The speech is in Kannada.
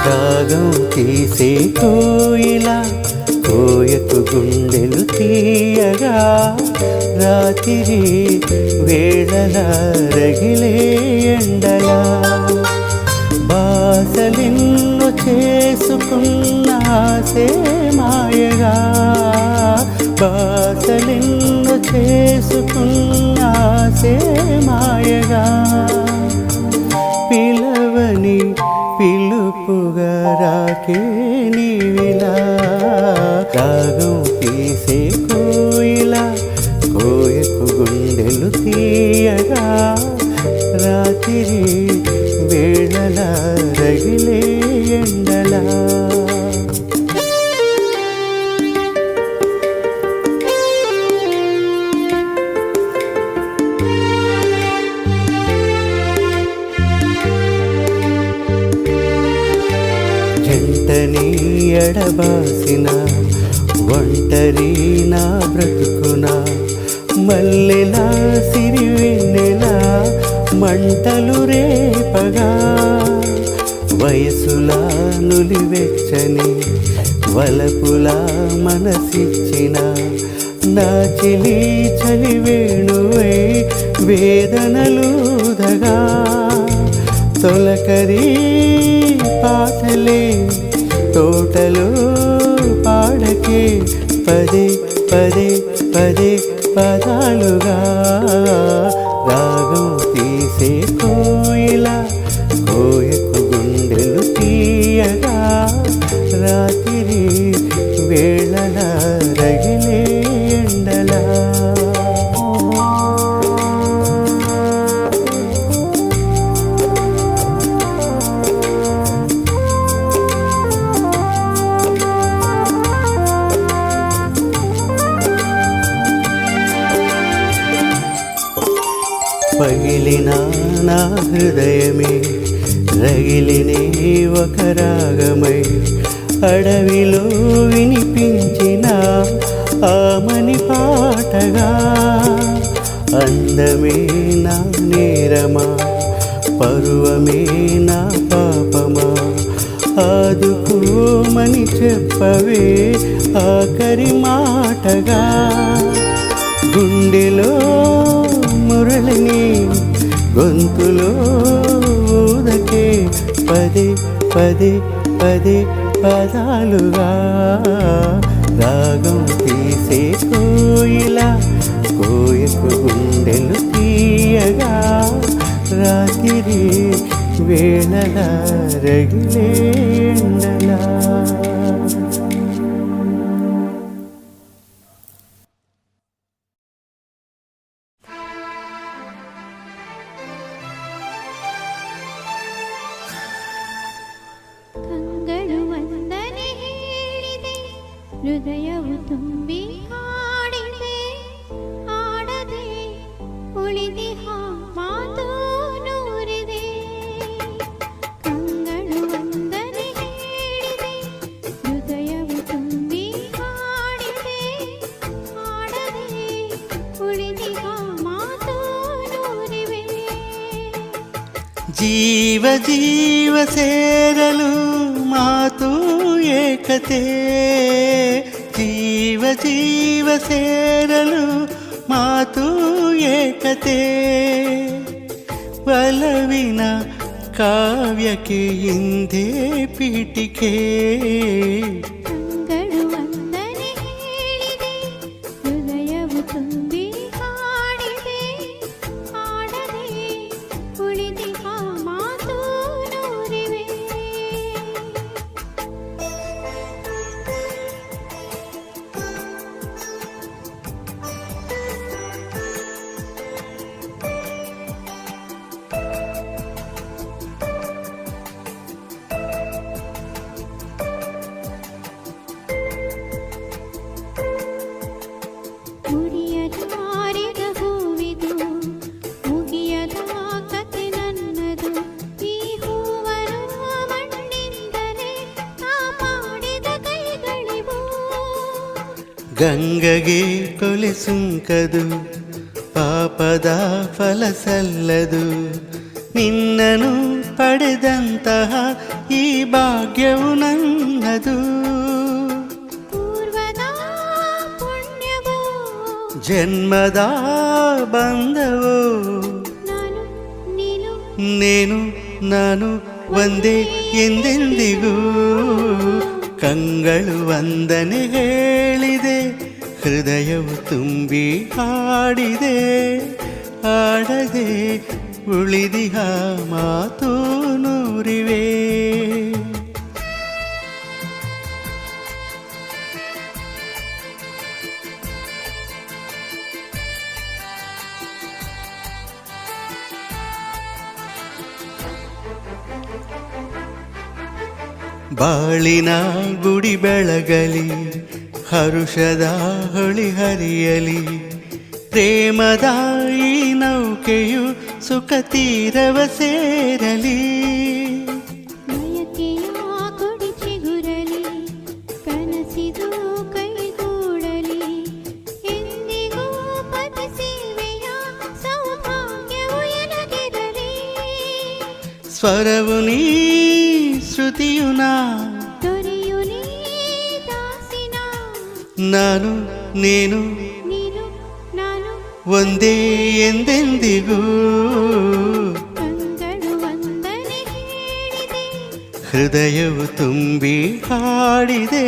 రాగం తీసే కోయిలా కోయకు గుండెలు తీయగా రాత్రి వేళల రగిలే ఎండలా బాసలిన్ను చేసుకున్న ఆసే మాయగా బాసలిన్ను చేసుకున్న ఆసే మాయగా పిలవని పిలుపుగా రాకే నీవిలా రాగం తీసే కోయిలా కోయకు గుండెలు తీయగా రాత్రి వేళల రగిలే ఎండలా జంటని ఎడబాసిన ఒంటరి నా బ్రతుకున మల్లెలా సిరివెన్నెలా మంటలు రేపగా వయసులా నులివెచ్చని వలపులా మనసిచ్చిన నా చెలి చలివేణువై వేదనలుదగా తొలకరి పాటలే తోటలో పాడకే పదే పదే పదే పదాలుగా రాగం తీసే కోయిలా కోయకు గుండెలు తీయగా రాత్రి వేళల రగిలే ఎండలా పగిలిన నా హృదయమే రగిలినే ఒక రాగమై అడవిలో వినిపించిన ఆమని పాటగా అందమే నా నేరమా పరువమే నా పాపమా ఆదుకోమని చెప్పవే ఆఖరి మాటగా గుండెలో మురళిని గొంతులో ఊదకే పదే పదే పదే పదాలుగా రాగం తీసే కోయిలా కోయకు గుండెలు తీయగా రాత్రి వేళల రగిలే ఎండలా ಹೃದಯವು ತುಂಬಿ ಹಾಡಿದೆ ಹಾಡದೆ ಉಳಿದಿಹ ಮಾತು ನೂರಿದೆ ಕಂಗಳು ವಂದನೆ ಹೇಳಿದೆ ಹೃದಯವು ತುಂಬಿ ಹಾಡಿದೆ ಹಾಡದೆ ಉಳಿದಿಹ ಮಾತು ನೂರಿವೆ ಜೀವ ಜೀವ ಸೇರಲು ಮಾತು ಏಕತೆ ಜೀವ ಜೀವ ಸೇರಲು ಮಾತು ಏಕತೆ ಒಲವಿನ ಕಾವ್ಯಕ್ಕೆ ಹಿಂದೆ ಪೀಠಿಕೆ ಕಂಗಳು ವಂದನೆ ಹೇಳಿದೆ ಹೃದಯವು ತುಂಬಿ ಹಾಡಿದೆ ಹಾಡದೆ ಉಳಿದಿಹ ಮಾತು ನೂರಿವೆ ಗಂಗಗೆ ಕೊಲೆ ಸುಂಕದು ಪಾಪದ ಫಲ ಸಲ್ಲದು ನಿನ್ನನು ಪಡೆದಂತಹ ಈ ಭಾಗ್ಯವು ನನ್ನದು. ಪೂರ್ವದ ಪುಣ್ಯವೋ ಜನ್ಮದ ಬಂಧವೋ ನಾನು ನೀನು ನೇನು ನಾನು ಒಂದೇ ಎಂದೆಂದಿಗೂ. ಕಂಗಳು ವಂದನೆ ಹೇಳಿದೆ, ಹೃದಯವು ತುಂಬಿ ಹಾಡಿದೆ. ಆಡದೆ ಉಳಿದಿಹ ಮಾತು ನೂರಿವೆ. ಬಾಳಿನ ಗುಡಿ ಬೆಳಗಲಿ, ಹರುಷದ ಹೊಳಿ ಹರಿಯಲಿ. ಪ್ರೇಮದ ಈ ನೌಕೆಯು ಸುಖ ತೀರವ ಸೇರಲಿ. ಬಯಕೆಯ ಕೊಡಿ ಚಿಗುರಲಿ, ಕನಸಿದು ಕೈಗೂಡಲಿ. ಎಂದಿಗೂ ಪತಿ ಸೇವೆಯ ಸೌಭಾಗ್ಯವು ಎನಗಿರಲಿ. ಸ್ವರವು ನೀ ಶ್ರುತಿಯು ನಾ, ದೊರೆಯು ನೀ ದಾಸಿನ. ನಾನು ನೀನು ನೀನು ನಾನು ಒಂದೇ ಎಂದೆಂದಿಗೂ. ಕಂಗಳು ವಂದನೆ ಹೇಳಿದೆ, ಹೃದಯವು ತುಂಬಿ ಹಾಡಿದೆ.